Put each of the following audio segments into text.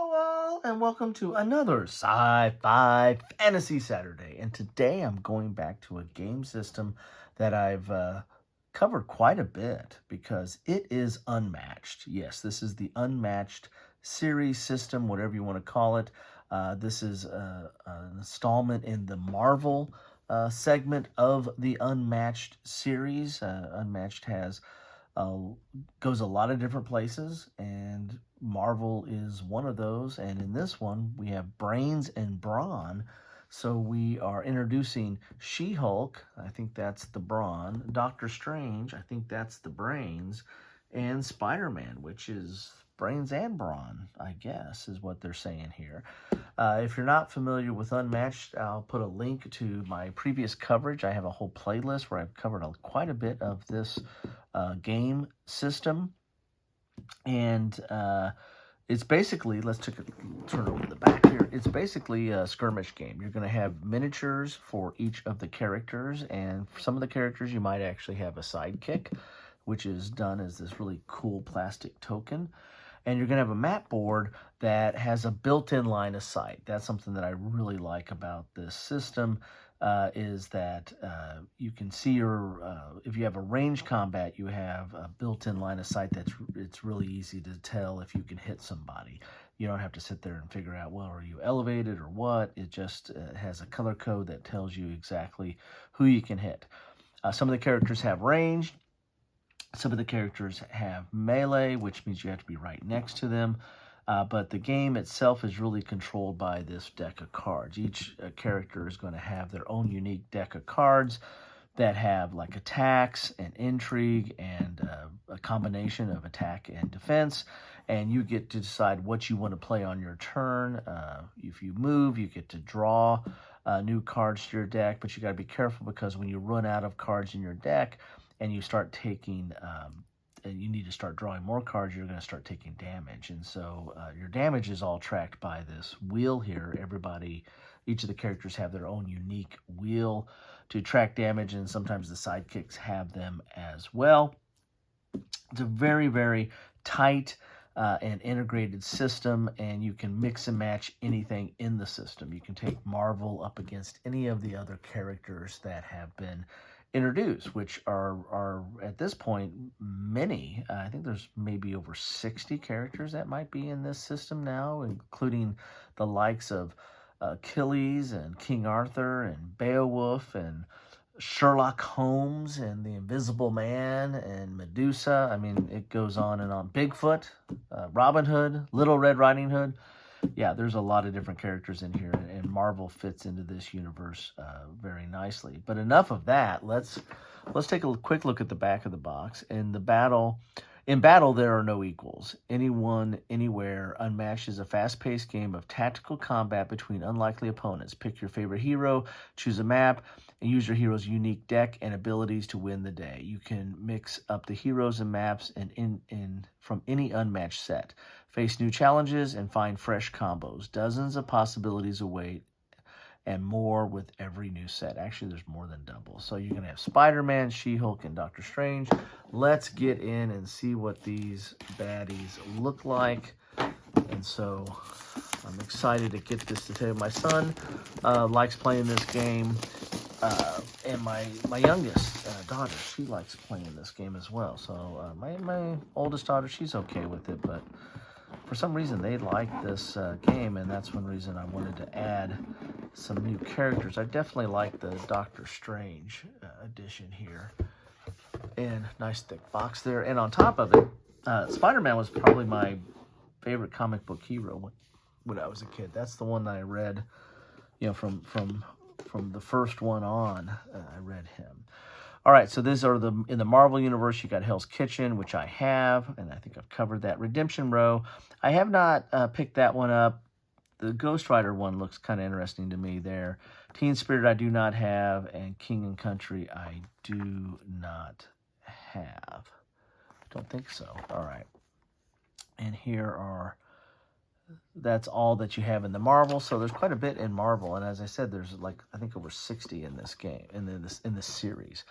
Hello, all, and welcome to another Sci-Fi Fantasy Saturday. And today I'm going back to a game system that I've covered quite a bit because it is Unmatched. Yes, this is the Unmatched series system, whatever you want to call it. This is an installment in the Marvel segment of the Unmatched series. Unmatched has uh, goes a lot of different places, and Marvel is one of those. And in this one, we have Brains and Brawn. So we are introducing She-Hulk, I think that's the Brawn, Doctor Strange, I think that's the Brains, and Spider-Man, which is Brains and Brawn, I guess, is what they're saying here. If you're not familiar with Unmatched, I'll put a link to my previous coverage. I have a whole playlist where I've covered quite a bit of this game system. And it's basically, turn over the back here. It's basically a skirmish game. You're going to have miniatures for each of the characters. And for some of the characters, you might actually have a sidekick, which is done as this really cool plastic token. And you're going to have a map board that has a built-in line of sight. That's something that I really like about this system, is that you can see if you have a range combat, you have a built-in line of sight it's really easy to tell if you can hit somebody. You don't have to sit there and figure out, well, are you elevated or what? It just has a color code that tells you exactly who you can hit. Some of the characters have range. Some of the characters have melee, which means you have to be right next to them. But the game itself is really controlled by this deck of cards. Each character is going to have their own unique deck of cards that have like attacks and intrigue and a combination of attack and defense. And you get to decide what you want to play on your turn. If you move, you get to draw new cards to your deck, but you got to be careful because when you run out of cards in your deck, and you start taking, and you need to start drawing more cards, you're going to start taking damage. And so your damage is all tracked by this wheel here. Each of the characters have their own unique wheel to track damage, and sometimes the sidekicks have them as well. It's a very, very tight and integrated system, and you can mix and match anything in the system. You can take Marvel up against any of the other characters that have been introduced, which are at this point many. I think there's maybe over 60 characters that might be in this system now, including the likes of Achilles and King Arthur and Beowulf and Sherlock Holmes and the Invisible Man and Medusa. I mean, it goes on and on. Bigfoot, Robin Hood, Little Red Riding Hood. Yeah, there's a lot of different characters in here, and Marvel fits into this universe very nicely. But enough of that. Let's take a quick look at the back of the box. In battle, there are no equals. Anyone, anywhere. Unmatched is a fast-paced game of tactical combat between unlikely opponents. Pick your favorite hero, choose a map, and use your hero's unique deck and abilities to win the day. You can mix up the heroes and maps from any Unmatched set. Face new challenges and find fresh combos. Dozens of possibilities await, and more with every new set. Actually, there's more than double. So you're going to have Spider-Man, She-Hulk, and Doctor Strange. Let's get in and see what these baddies look like. And so I'm excited to get this to tell you. My son likes playing this game. And my youngest daughter, she likes playing this game as well. So my oldest daughter, she's okay with it, but for some reason they like this game, and that's one reason I wanted to add some new characters. I definitely like the Doctor Strange edition here. And nice thick box there. And on top of it, Spider-Man was probably my favorite comic book hero when I was a kid. That's the one that I read, from the first one on. I read him. All right, so these are in the Marvel Universe, you got Hell's Kitchen, which I have, and I think I've covered that. Redemption Row, I have not picked that one up. The Ghost Rider one looks kind of interesting to me there. Teen Spirit I do not have, and King and Country I do not have. Don't think so. All right. And that's all that you have in the Marvel. So there's quite a bit in Marvel, and as I said, there's I think over 60 in this game, in this series.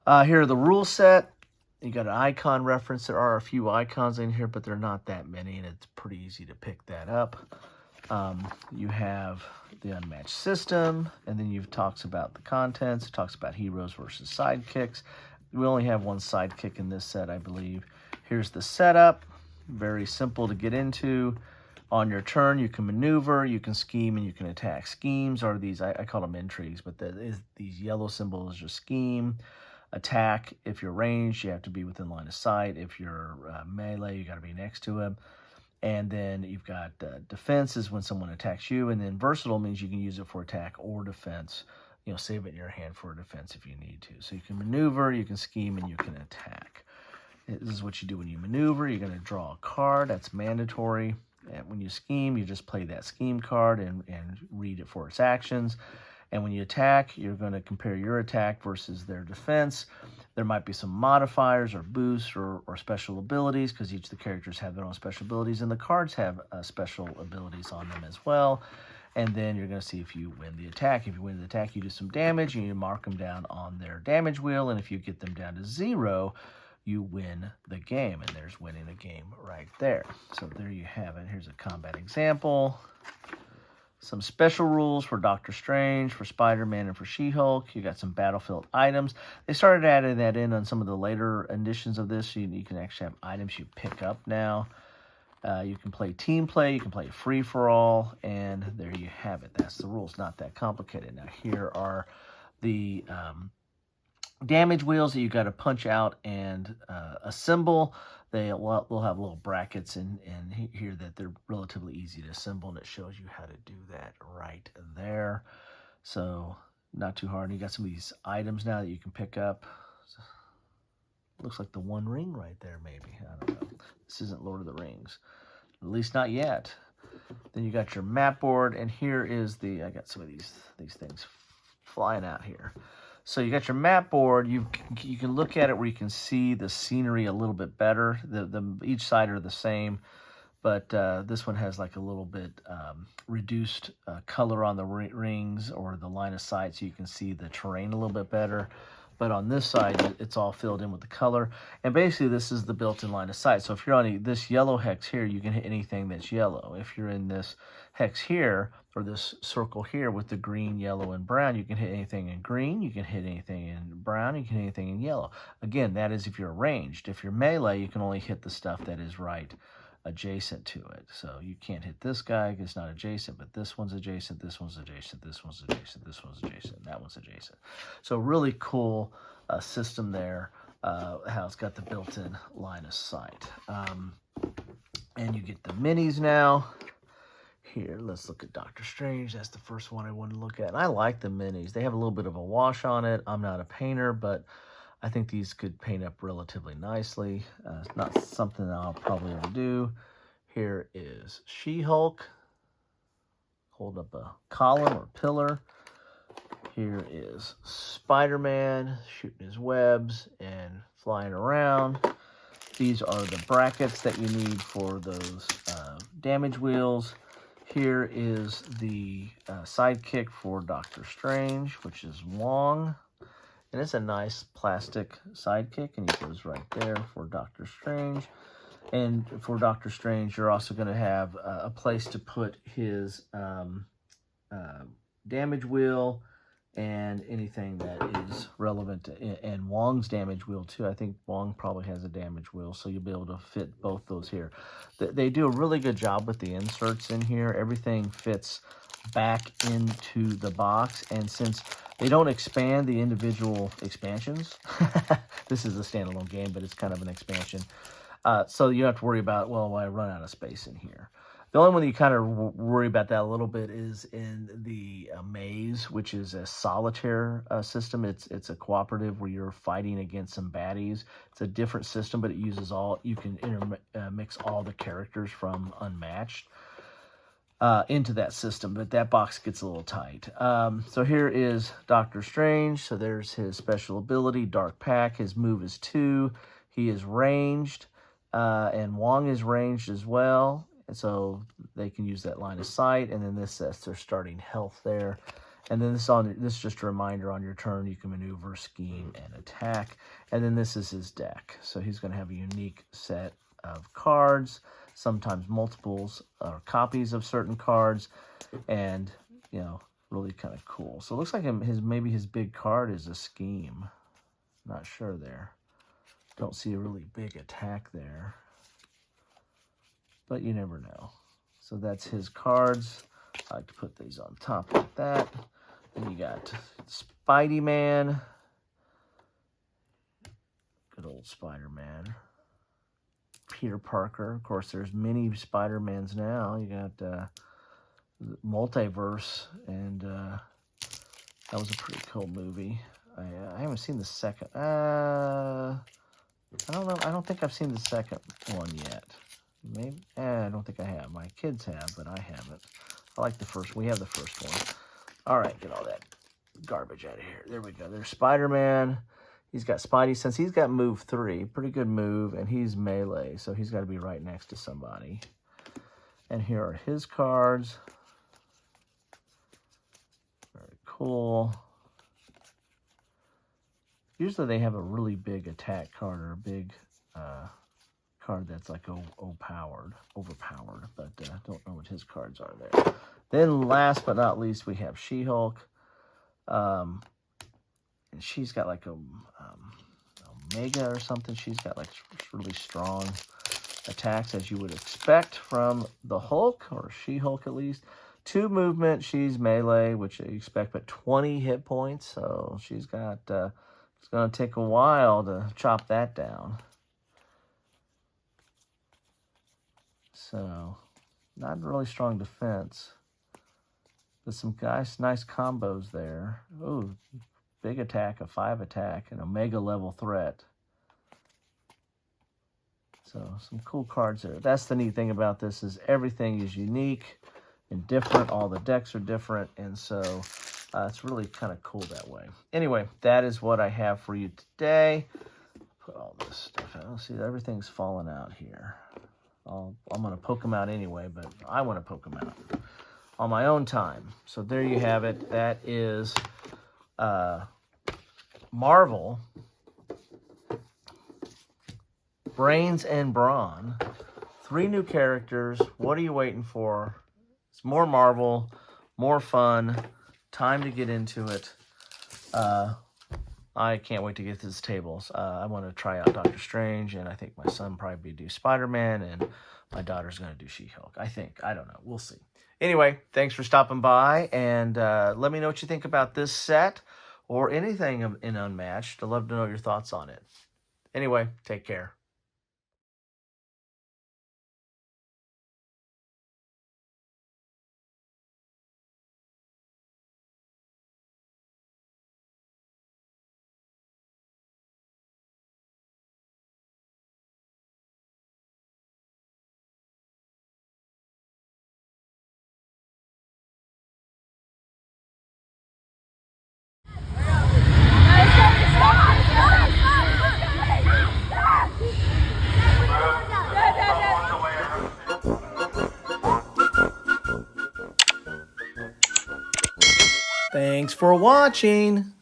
Here are the rule set. You got an icon reference. There are a few icons in here, but they're not that many, and it's pretty easy to pick that up. You have the Unmatched system, and then you've talks about the contents. It talks about heroes versus sidekicks. We only have one sidekick in this set, I believe. Here's the setup. Very simple to get into. On your turn, you can maneuver, you can scheme, and you can attack. Schemes are these, I call them intrigues, but these yellow symbols are scheme. Attack, if you're ranged, you have to be within line of sight. If you're melee, you got to be next to him. And then you've got defense is when someone attacks you. And then versatile means you can use it for attack or defense. You know, save it in your hand for defense if you need to. So you can maneuver, you can scheme, and you can attack. This is what you do when you maneuver. You're going to draw a card. That's mandatory. And when you scheme, you just play that scheme card and read it for its actions. And when you attack, you're going to compare your attack versus their defense. There might be some modifiers or boosts or special abilities because each of the characters have their own special abilities, and the cards have special abilities on them as well. And then you're going to see if you win the attack. If you win the attack, you do some damage, and you mark them down on their damage wheel. And if you get them down to 0, you win the game. And there's winning the game right there. So there you have it. Here's a combat example. Some special rules for Doctor Strange, for Spider-Man, and for She-Hulk. You got some Battlefield items. They started adding that in on some of the later editions of this. So you can actually have items you pick up now. You can play team play. You can play free-for-all. And there you have it. That's the rules. Not that complicated. Now here are the damage wheels that you got to punch out and assemble. They'll have little brackets in here that they're relatively easy to assemble, and it shows you how to do that right there. So not too hard. You got some of these items now that you can pick up. Looks like the One Ring right there, maybe. I don't know. This isn't Lord of the Rings, at least not yet. Then you got your map board, and here is I got some of these things flying out here. So you got your map board. You can look at it where you can see the scenery a little bit better. Each side are the same, but this one has like a little bit reduced color on the rings or the line of sight, so you can see the terrain a little bit better. But on this side, it's all filled in with the color. And basically, this is the built-in line of sight. So if you're on this yellow hex here, you can hit anything that's yellow. If you're in this hex here, or this circle here with the green, yellow, and brown, you can hit anything in green, you can hit anything in brown, you can hit anything in yellow. Again, that is if you're ranged. If you're melee, you can only hit the stuff that is right adjacent to it. So you can't hit this guy because it's not adjacent, but this one's adjacent, this one's adjacent, this one's adjacent, this one's adjacent, that one's adjacent. So really cool system there, how it's got the built-in line of sight. And you get the minis now. Here, let's look at Doctor Strange. That's the first one I wanted to look at. And I like the minis. They have a little bit of a wash on it. I'm not a painter, but I think these could paint up relatively nicely. It's not something that I'll probably ever do. Here is She-Hulk. Hold up a column or pillar. Here is Spider-Man shooting his webs and flying around. These are the brackets that you need for those damage wheels. Here is the sidekick for Doctor Strange, which is Wong. And it's a nice plastic sidekick, and he goes right there for Doctor Strange. And for Doctor Strange, you're also going to have a place to put his damage wheel and anything that is relevant, and Wong's damage wheel too. I think Wong probably has a damage wheel, so you'll be able to fit both those here. They do a really good job with the inserts in here. Everything fits back into the box, and since they don't expand the individual expansions, this is a standalone game, but it's kind of an expansion. So you don't have to worry about, well, I run out of space in here. The only one that you kind of worry about that a little bit is in the maze, which is a solitaire system. It's a cooperative where you're fighting against some baddies. It's a different system, but it uses you can mix all the characters from Unmatched into that system, but that box gets a little tight. So here is Doctor Strange. So there's his special ability, Dark Pack. His move is 2. He is ranged, and Wong is ranged as well. And so they can use that line of sight. And then this says their starting health there. And then this is just a reminder on your turn you can maneuver, scheme, and attack. And then this is his deck. So he's going to have a unique set of cards, sometimes multiples or copies of certain cards, and you know, really kind of cool. So it looks like maybe his big card is a scheme. Not sure there. Don't see a really big attack there, but you never know. So that's his cards. I like to put these on top like that. Then you got Spidey Man. Good old Spider-Man. Peter Parker. Of course, there's many Spider-Mans now. You got Multiverse, and that was a pretty cool movie. I haven't seen the second. I don't know. I don't think I've seen the second one yet. Maybe. I don't think I have. My kids have, but I haven't. I like the first. We have the first one. All right, get all that garbage out of here. There we go. There's Spider-Man. He's got Spidey sense. He's got move 3. Pretty good move, and he's melee, so he's got to be right next to somebody. And here are his cards. Very cool. Usually they have a really big attack card or a big card that's like overpowered, but I don't know what his cards are there. Then last but not least, we have She-Hulk. And she's got like a Omega or something. She's got like really strong attacks, as you would expect from the Hulk, or She-Hulk at least. 2 movement, she's melee, which you expect, but 20 hit points. So she's got, it's going to take a while to chop that down. So, not really strong defense. But some nice combos there. Ooh, big attack, a 5 attack, an Omega level threat. So some cool cards there. That's the neat thing about this, is everything is unique and different. All the decks are different, and so it's really kind of cool that way. Anyway, that is what I have for you today. Put all this stuff out. See, everything's falling out here. I'm going to poke them out anyway, but I want to poke them out on my own time. So there you have it. That is Marvel, Brains and Brawn. 3 new characters. What are you waiting for? It's more Marvel, more fun. Time to get into it. I can't wait to get to this table. I want to try out Doctor Strange, and I think my son probably do Spider-Man, and my daughter's going to do She-Hulk. I think. I don't know. We'll see. Anyway, thanks for stopping by, and let me know what you think about this set or anything in Unmatched. I'd love to know your thoughts on it. Anyway, take care. Thanks for watching.